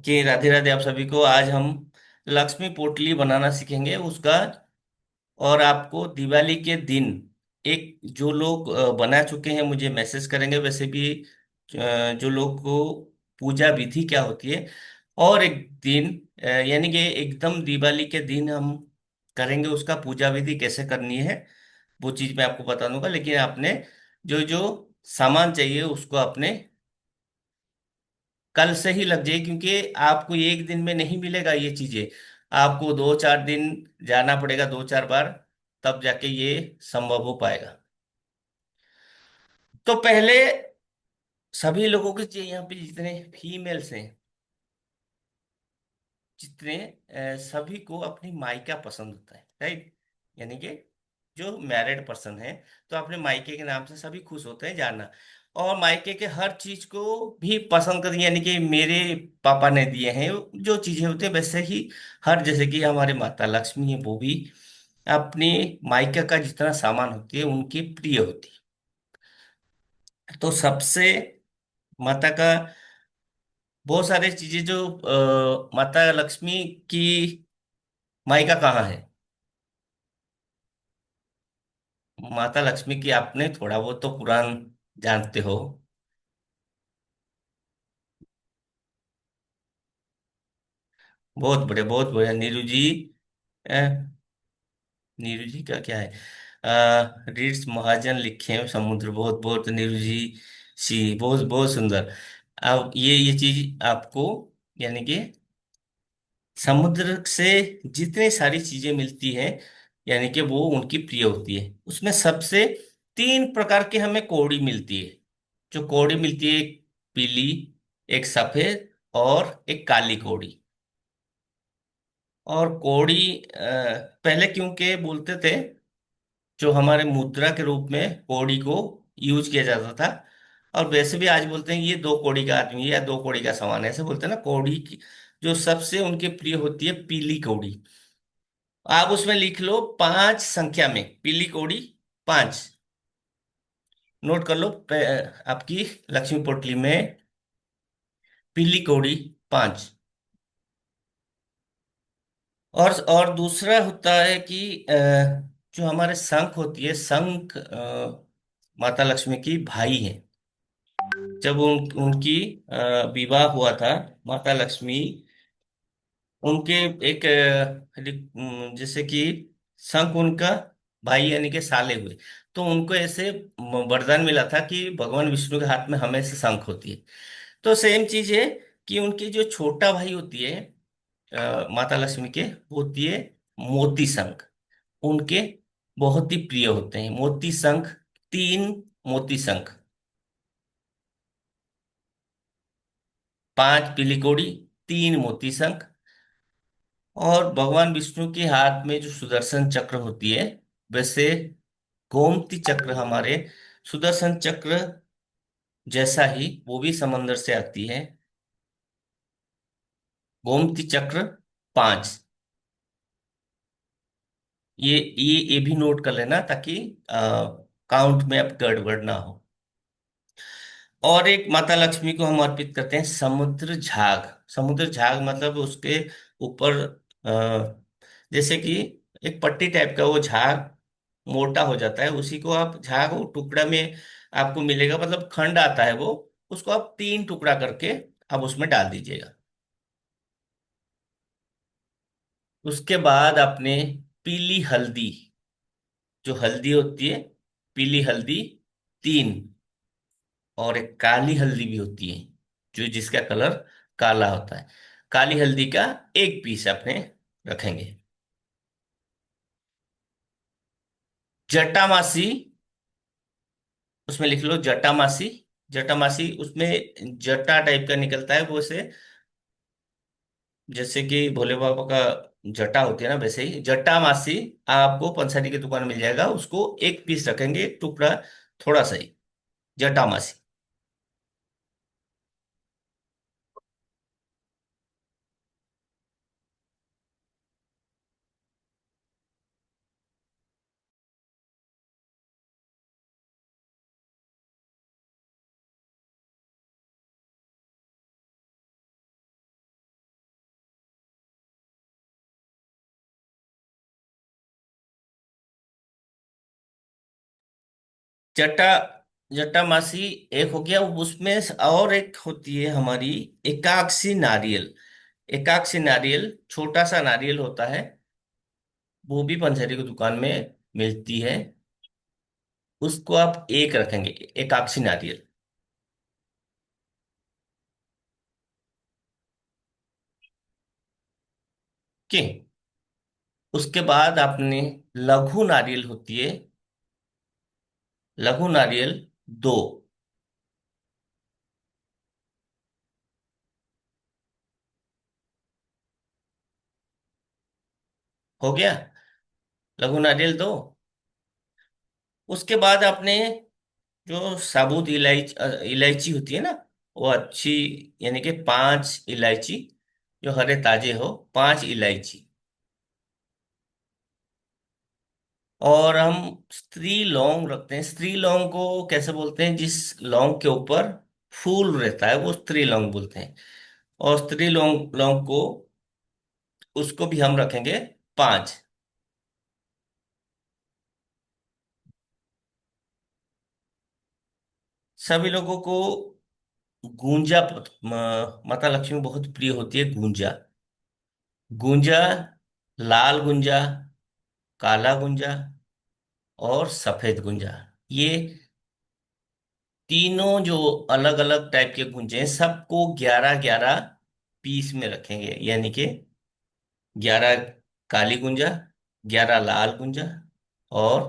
Okay, Radhe Radhe आप सभी को। आज हम लक्ष्मी पोटली बनाना सीखेंगे उसका। और आपको दिवाली के दिन, एक जो लोग बना चुके हैं मुझे मैसेज करेंगे, वैसे भी जो लोग को पूजा विधि क्या होती है। और एक दिन यानी कि एकदम दिवाली के दिन हम करेंगे उसका पूजा विधि कैसे करनी है, वो चीज मैं आपको बता दूंगा। लेकिन आपने जो जो सामान चाहिए उसको आपने कल से ही लग जाए, क्योंकि आपको एक दिन में नहीं मिलेगा ये चीजें। आपको 2-4 दिन जाना पड़ेगा, 2-4 बार, तब जाके ये संभव हो पाएगा। तो पहले सभी लोगों के यहाँ पे जितने फीमेल्स हैं, जितने सभी को अपनी मायका पसंद होता है, राइट। यानी कि जो मैरिड पर्सन है, तो अपने मायके के नाम से सभी खुश होते हैं जानना। और मायके के हर चीज को भी पसंद करते हैं, यानी कि मेरे पापा ने दिए हैं जो चीजें होती है वैसे ही हर, जैसे कि हमारे माता लक्ष्मी है वो भी अपनी मायका का जितना सामान होती है उनकी प्रिय होती है। तो सबसे माता का बहुत सारे चीजें जो माता लक्ष्मी की मायका कहाँ है, माता लक्ष्मी की आपने थोड़ा बहुत तो पुराण जानते हो। बहुत बढ़िया, बहुत बढ़िया। नीरू जी, अ, नीरू जी का क्या है, रीड्स महाजन लिखे हैं समुद्र, बहुत बहुत नीरू जी सी, बहुत बहुत सुंदर। अब ये चीज आपको, यानी कि समुद्र से जितनी सारी चीजें मिलती हैं, यानी कि वो उनकी प्रिय होती है। उसमें सबसे 3 प्रकार की हमें कौड़ी मिलती है। जो कौड़ी मिलती है, एक पीली, एक सफेद और एक काली कौड़ी। और कौड़ी पहले क्योंकि बोलते थे, जो हमारे मुद्रा के रूप में कौड़ी को यूज किया जाता था। और वैसे भी आज बोलते हैं ये 2 कौड़ी का आदमी है या 2 कौड़ी का सामान है, ऐसे बोलते हैं ना। कौड़ी की जो सबसे उनके प्रिय होती है पीली कौड़ी। आप उसमें लिख लो 5 संख्या में पीली कौड़ी 5। नोट कर लो, आपकी लक्ष्मी पोटली में पीली कौड़ी 5। और दूसरा होता है कि जो हमारे शंख होती है, शंख माता लक्ष्मी की भाई है। जब उनकी विवाह हुआ था, माता लक्ष्मी उनके एक जैसे कि शंख उनका भाई यानी कि साले हुए। तो उनको ऐसे वरदान मिला था कि भगवान विष्णु के हाथ में हमेशा शंख होती है। तो सेम चीज है कि उनकी जो छोटा भाई होती है माता लक्ष्मी के, होती है मोती शंख। उनके बहुत ही प्रिय होते हैं मोती शंख। 3 मोती शंख, 5 पीली कौड़ी, 3 मोती शंख। और भगवान विष्णु के हाथ में जो सुदर्शन चक्र होती है, वैसे गोमती चक्र हमारे सुदर्शन चक्र जैसा ही वो भी समंदर से आती है। गोमती चक्र 5। ये भी नोट कर लेना, ताकि काउंट में अब गड़बड़ ना हो। और एक माता लक्ष्मी को हम अर्पित करते हैं समुद्र झाग। समुद्र झाग मतलब उसके ऊपर जैसे कि एक पट्टी टाइप का वो झाग मोटा हो जाता है, उसी को आप झाग वो टुकड़ा में आपको मिलेगा, मतलब खंड आता है वो। उसको आप 3 टुकड़ा करके आप उसमें डाल दीजिएगा। उसके बाद आपने पीली हल्दी, जो हल्दी होती है, पीली हल्दी 3। और एक काली हल्दी भी होती है, जो जिसका कलर काला होता है। काली हल्दी का 1 पीस अपने रखेंगे। जटामासी, उसमें लिख लो जटामासी। जटामासी उसमें जटा टाइप का निकलता है वो से, जैसे कि भोले बाबा का जटा होती है ना, वैसे ही जटामासी आपको पंसारी की दुकान में मिल जाएगा। उसको 1 पीस रखेंगे, टुकड़ा थोड़ा सा ही, जटामासी। जटा जटामासी एक हो गया। उसमें और एक होती है हमारी एकाक्षी नारियल। एकाक्षी नारियल छोटा सा नारियल होता है, वो भी पंचहरी की दुकान में मिलती है। उसको आप एक रखेंगे, एकाक्षी नारियल। के उसके बाद आपने लघु नारियल होती है, लघु नारियल दो। हो गया, लघु नारियल दो। उसके बाद आपने जो साबुत इलायची इलायची होती है ना, वो अच्छी, यानी कि 5 इलायची, जो हरे ताजे हो, 5 इलायची। और हम स्त्री लौंग रखते हैं। स्त्री लौंग को कैसे बोलते हैं? जिस लौंग के ऊपर फूल रहता है वो स्त्री लौंग बोलते हैं। और स्त्री लौंग लौंग को, उसको भी हम रखेंगे 5। सभी लोगों को गूंजा माता लक्ष्मी बहुत प्रिय होती है, गूंजा। गूंजा, लाल गुंजा, काला गुंजा और सफेद गुंजा, ये तीनों जो अलग अलग टाइप के गुंजे हैं, सबको 11-11 पीस में रखेंगे। यानी कि 11 काली गुंजा, 11 लाल गुंजा और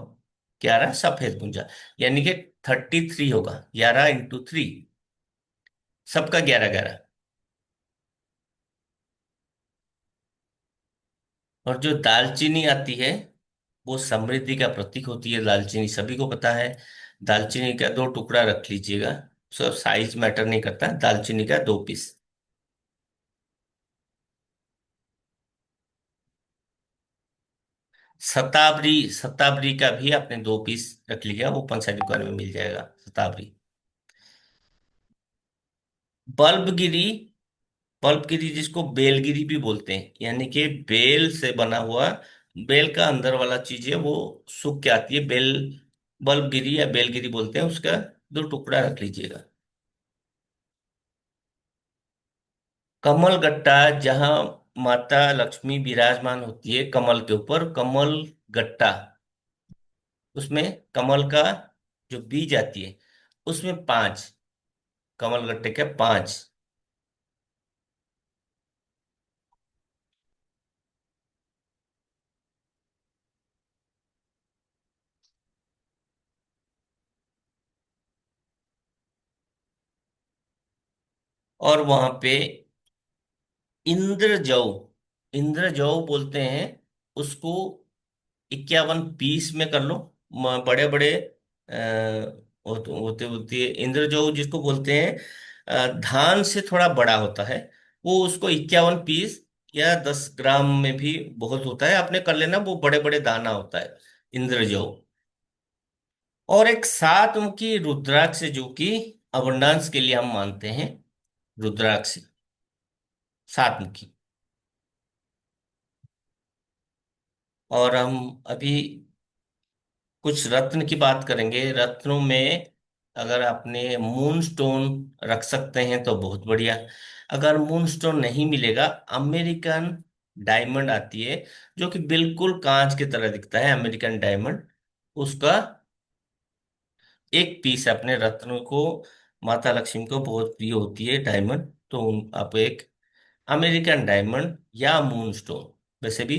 11 सफेद गुंजा। यानी कि 33 होगा, 11 × 3, सबका 11-11। और जो दालचीनी आती है, वो समृद्धि का प्रतीक होती है। दालचीनी सभी को पता है। दालचीनी का 2 टुकड़ा रख लीजिएगा, सब साइज मैटर नहीं करता, दालचीनी का 2 पीस। शतावरी, शतावरी का भी आपने 2 पीस रख लिया, वो पंसारी दुकान में मिल जाएगा शतावरी। बल्बगिरी, बल्बगिरी जिसको बेलगिरी भी बोलते हैं, यानी कि बेल से बना हुआ, बेल का अंदर वाला चीज है वो सूख के आती है, बेल। बल्बगिरी या बेलगिरी बोलते हैं, उसका 2 टुकड़ा रख लीजिएगा। कमल गट्टा, जहाँ माता लक्ष्मी विराजमान होती है कमल के ऊपर, कमल गट्टा, उसमें कमल का जो बीज आती है, उसमें 5, कमल गट्टे के 5। और वहां पे इंद्र जौ, इंद्र जौ बोलते हैं उसको, 51 पीस में कर लो। बड़े बड़े होते होती है इंद्र जौ, जिसको बोलते हैं धान से थोड़ा बड़ा होता है, वो उसको 51 पीस या 10 ग्राम में भी बहुत होता है, आपने कर लेना। वो बड़े बड़े दाना होता है इंद्र जौ। और एक 7 मुखी रुद्राक्ष, जो कि अबंडांस के लिए हम मानते हैं, रुद्राक्ष 7 मुखी। और हम अभी कुछ रत्न की बात करेंगे। रत्नों में अगर आपने मून स्टोन रख सकते हैं तो बहुत बढ़िया। अगर मून स्टोन नहीं मिलेगा, अमेरिकन डायमंड आती है, जो कि बिल्कुल कांच की तरह दिखता है, अमेरिकन डायमंड, उसका 1 पीस अपने रत्नों को, माता लक्ष्मी को बहुत प्रिय होती है डायमंड, तो आप एक अमेरिकन डायमंड या मून स्टोन, वैसे भी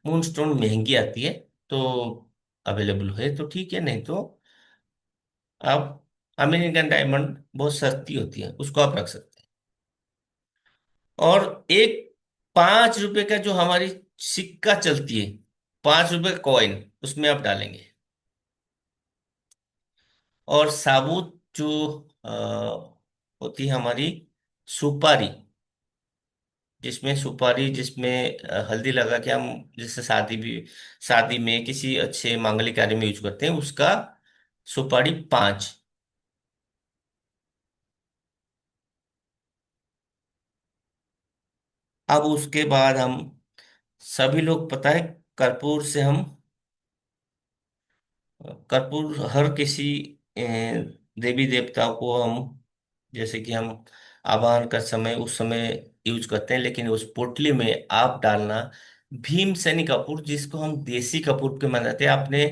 मून स्टोन महंगी आती है, तो अवेलेबल है तो ठीक है, नहीं तो आप अमेरिकन डायमंड बहुत सस्ती होती है, उसको आप रख सकते हैं। और एक 5 रुपए का जो हमारी सिक्का चलती है, 5 रुपए कॉइन, उसमें आप डालेंगे। और साबुत जो होती है हमारी सुपारी, जिसमें सुपारी, जिसमें हल्दी लगा के हम, जैसे शादी भी, शादी में किसी अच्छे मांगलिक कार्य में यूज करते हैं, उसका सुपारी 5। अब उसके बाद हम सभी लोग, पता है, कर्पूर से हम, कर्पूर हर किसी देवी देवताओं को हम, जैसे कि हम आवाहन का समय उस समय यूज करते हैं, लेकिन उस पोटली में आप डालना भीमसेनी कपूर, जिसको हम देसी कपूर के मानते हैं। आपने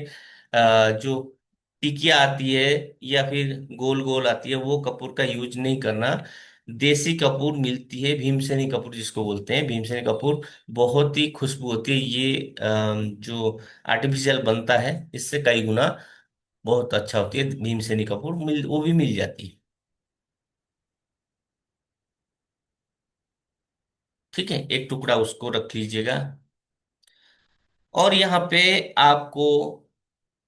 जो टिकिया आती है या फिर गोल गोल आती है, वो कपूर का यूज नहीं करना। देसी कपूर मिलती है, भीमसेनी कपूर जिसको बोलते हैं, भीमसेनी कपूर। बहुत ही खुशबू होती है ये। जो आर्टिफिशियल बनता है इससे कई गुना बहुत अच्छा होती है। भीमसेनी कपूर वो भी मिल जाती है। ठीक है, एक टुकड़ा उसको रख लीजिएगा। और यहाँ पे आपको,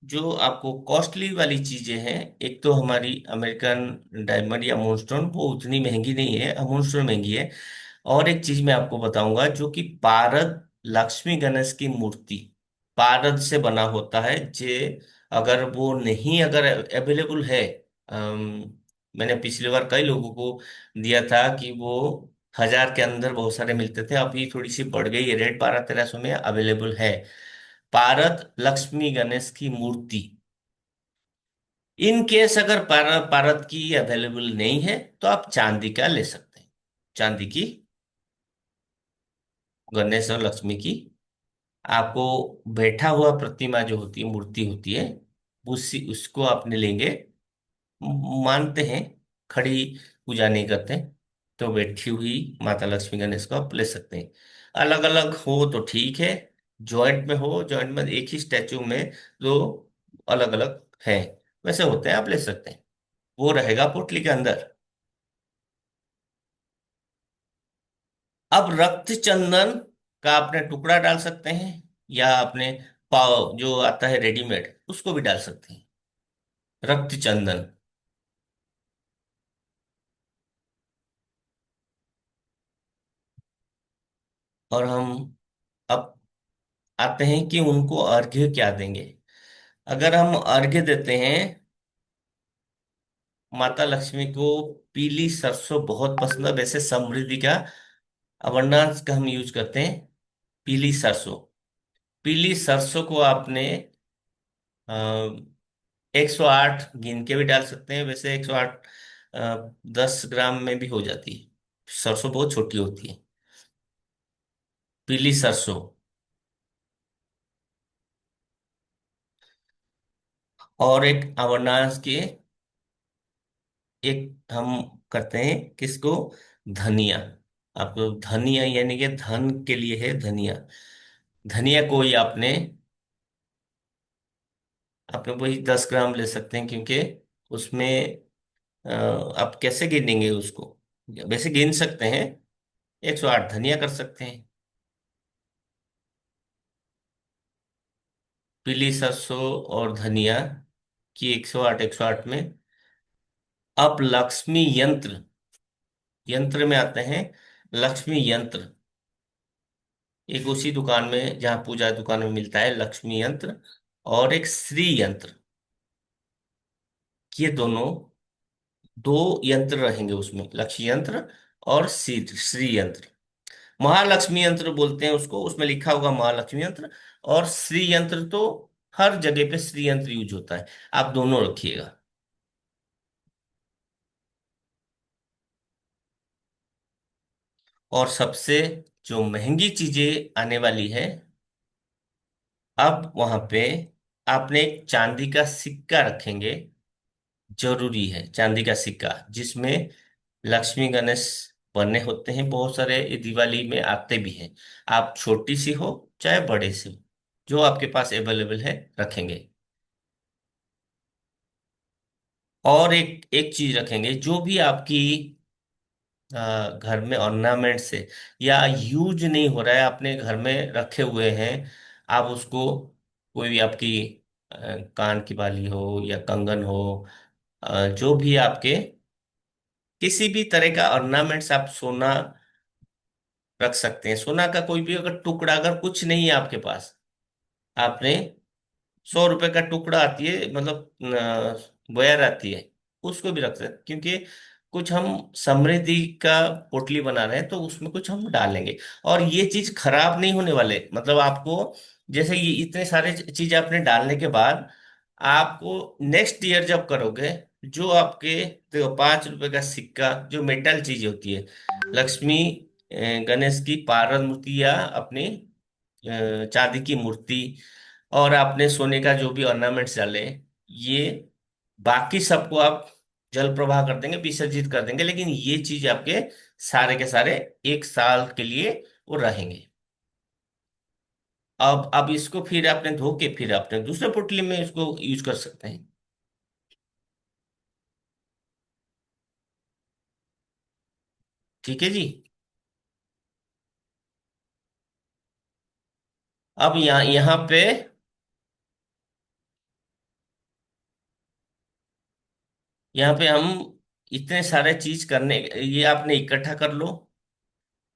जो आपको कॉस्टली वाली चीजें हैं, एक तो हमारी अमेरिकन डायमंड या मूनस्टोन, वो उतनी महंगी नहीं है, मूनस्टोन महंगी है। और एक चीज मैं आपको बताऊंगा, जो कि पारद लक्ष्मी गणेश की मूर्ति पारद से बना होता है। जे अगर वो नहीं, अगर अवेलेबल है, मैंने पिछली बार कई लोगों को दिया था कि वो 1000 के अंदर बहुत सारे मिलते थे। अभी थोड़ी सी बढ़ गई है रेट, 1200-1300 में अवेलेबल है पारद लक्ष्मी गणेश की मूर्ति। इन केस अगर पारद की अवेलेबल नहीं है, तो आप चांदी का ले सकते हैं। चांदी की गणेश और लक्ष्मी की आपको बैठा हुआ प्रतिमा जो होती है, मूर्ति होती है, उसी उसको आपने लेंगे। मानते हैं खड़ी पूजा नहीं करते, तो बैठी हुई माता लक्ष्मी गणेश को आप ले सकते हैं। अलग अलग हो तो ठीक है, जॉइंट में हो, जॉइंट में एक ही स्टैचू में दो अलग अलग है, वैसे होते हैं, आप ले सकते हैं। वो रहेगा पोटली के अंदर। अब रक्त चंदन का आपने टुकड़ा डाल सकते हैं, या आपने पाव जो आता है रेडीमेड उसको भी डाल सकते हैं, रक्त चंदन। और हम अब आते हैं कि उनको अर्घ्य क्या देंगे। अगर हम अर्घ्य देते हैं, माता लक्ष्मी को पीली सरसों बहुत पसंद है। वैसे समृद्धि का, अमरनाथ का हम यूज करते हैं पीली सरसों। पीली सरसों को आपने 108 गिन के भी डाल सकते हैं। वैसे 108 10 ग्राम में भी हो जाती है, सरसों बहुत छोटी होती है। पीली सरसों। और एक अमरनाथ के, एक हम करते हैं किसको, धनिया। आपको धनिया यानी कि धन के लिए है धनिया। धनिया को ही आपने आपने वही 10 ग्राम ले सकते हैं, क्योंकि उसमें आप कैसे गिनेंगे उसको, वैसे गिन सकते हैं। 108 धनिया कर सकते हैं। पीली सरसों और धनिया की 108 में। अब लक्ष्मी यंत्र, यंत्र में आते हैं। लक्ष्मी यंत्र एक उसी दुकान में, जहाँ पूजा दुकान में मिलता है लक्ष्मी यंत्र, और एक श्री यंत्र। ये दोनों दो यंत्र रहेंगे उसमें, लक्ष्मी यंत्र और श्री यंत्र। महालक्ष्मी यंत्र बोलते हैं उसको, उसमें लिखा होगा महालक्ष्मी यंत्र। और श्री यंत्र तो हर जगह पे श्री यंत्र यूज होता है, आप दोनों रखिएगा। और सबसे जो महंगी चीजें आने वाली है, अब वहां पे आपने एक चांदी का सिक्का रखेंगे। जरूरी है चांदी का सिक्का, जिसमें लक्ष्मी गणेश बने होते हैं बहुत सारे, ये दिवाली में आते भी हैं। आप छोटी सी हो चाहे बड़े से हो, जो आपके पास अवेलेबल है रखेंगे। और एक एक चीज रखेंगे, जो भी आपकी घर में ऑर्नामेंट से या यूज नहीं हो रहा है, अपने घर में रखे हुए हैं, आप उसको, कोई भी आपकी अ, कान की बाली हो या कंगन हो, जो भी आपके किसी भी तरह का ऑर्नामेंट्स, आप सोना रख सकते हैं। सोना का कोई भी अगर टुकड़ा, अगर कुछ नहीं है आपके पास, आपने 100 रुपए का टुकड़ा आती है, मतलब बयार आती है, उसको भी रख सकते, क्योंकि कुछ हम समृद्धि का पोटली बना रहे हैं, तो उसमें कुछ हम डालेंगे। और ये चीज खराब नहीं होने वाले, मतलब आपको, जैसे ये इतने सारे चीज आपने डालने के बाद आपको नेक्स्ट ईयर जब करोगे, जो आपके, देखो 5 रुपए का सिक्का जो मेटल चीज होती है, लक्ष्मी गणेश की पारण मूर्ति या अपनी चांदी की मूर्ति, और आपने सोने का जो भी ऑर्नामेंट्स डाले, ये बाकी सबको आप जल प्रवाह कर देंगे, विसर्जित कर देंगे, लेकिन ये चीज आपके सारे के सारे 1 साल के लिए वो रहेंगे। अब इसको फिर आपने धो के फिर आपने दूसरे पोटली में इसको यूज कर सकते हैं। ठीक है जी। अब यहाँ यहाँ पे, हम इतने सारे चीज करने, ये आपने इकट्ठा कर लो,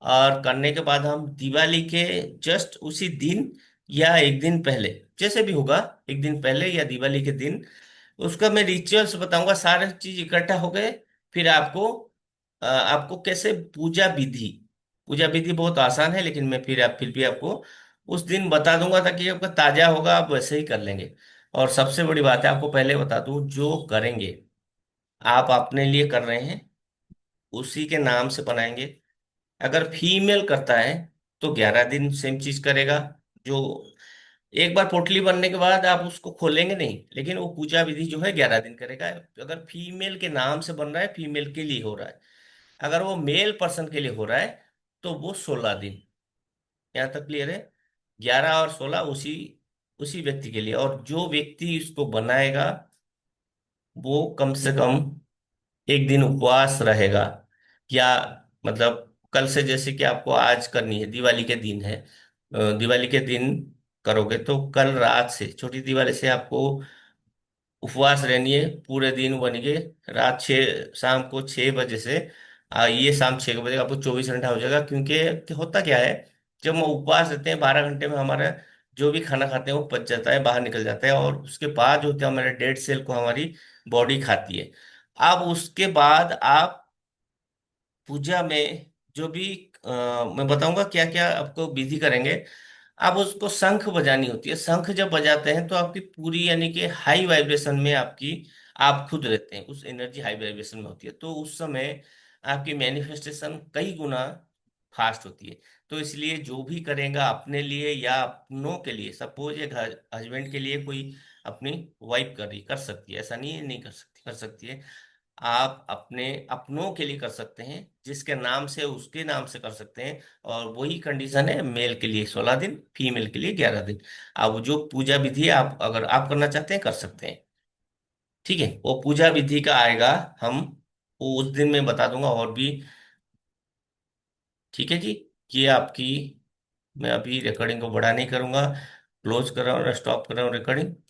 और करने के बाद हम दिवाली के जस्ट उसी दिन या एक दिन पहले, जैसे भी होगा, एक दिन पहले या दिवाली के दिन, उसका मैं रिचुअल्स बताऊंगा, सारे चीज इकट्ठा हो गए। फिर आपको आपको कैसे पूजा विधि बहुत आसान है, लेकिन मैं फिर भी आपको उस दिन बता दूंगा, ताकि आपका ताजा होगा, आप वैसे ही कर लेंगे। और सबसे बड़ी बात है, आपको पहले बता दूं, जो करेंगे आप अपने लिए कर रहे हैं, उसी के नाम से बनाएंगे। अगर फीमेल करता है तो 11 दिन सेम चीज करेगा। जो एक बार पोटली बनने के बाद आप उसको खोलेंगे नहीं, लेकिन वो पूजा विधि जो है 11 दिन करेगा। अगर फीमेल के नाम से बन रहा है, फीमेल के लिए हो रहा है, अगर वो मेल पर्सन के लिए हो रहा है, तो वो 16 दिन। यहाँ तक क्लियर है? 11 और 16 उसी उसी व्यक्ति के लिए, और जो व्यक्ति इसको बनाएगा वो कम से कम एक दिन उपवास रहेगा। या मतलब कल से, जैसे कि आपको आज करनी है, दिवाली के दिन है, दिवाली के दिन करोगे, तो कल रात से, छोटी दिवाली से आपको उपवास रहनी है पूरे दिन बन के। शाम को 6 बजे से ये शाम 6 बजे आपको 24 घंटा हो जाएगा, क्योंकि होता क्या है, जब हम उपवास रहते हैं 12 घंटे में हमारा जो भी खाना खाते हैं वो पच जाता है, बाहर निकल जाता है, और उसके बाद जो होते हैं हमारे डेड सेल को हमारी बॉडी खाती है। अब उसके बाद आप पूजा में जो भी मैं बताऊंगा क्या क्या आपको विधि करेंगे। आप उसको शंख बजानी होती है। शंख जब बजाते हैं तो आपकी पूरी, यानी कि हाई वाइब्रेशन में आपकी, आप खुद रहते हैं उस एनर्जी, हाई वाइब्रेशन में होती है, तो उस समय आपकी मैनिफेस्टेशन कई गुना फास्ट होती है। तो इसलिए जो भी करेगा अपने लिए या अपनों के लिए, सपोज एक हस्बैंड के लिए कोई अपनी वाइफ कर सकती है, ऐसा नहीं है नहीं कर सकती, कर सकती है। आप अपने अपनों के लिए कर सकते हैं, जिसके नाम से उसके नाम से कर सकते हैं। और वही कंडीशन है, मेल के लिए 16 दिन, फीमेल के लिए 11 दिन। अब जो पूजा विधि है, आप अगर आप करना चाहते हैं कर सकते हैं। ठीक है, वो पूजा विधि का आएगा, हम वो उस दिन मैं बता दूंगा और भी। ठीक है जी। ये आपकी, मैं अभी रिकॉर्डिंग को बड़ा नहीं करूंगा, क्लोज कर रहा हूँ, स्टॉप कर रहा हूँ रिकॉर्डिंग।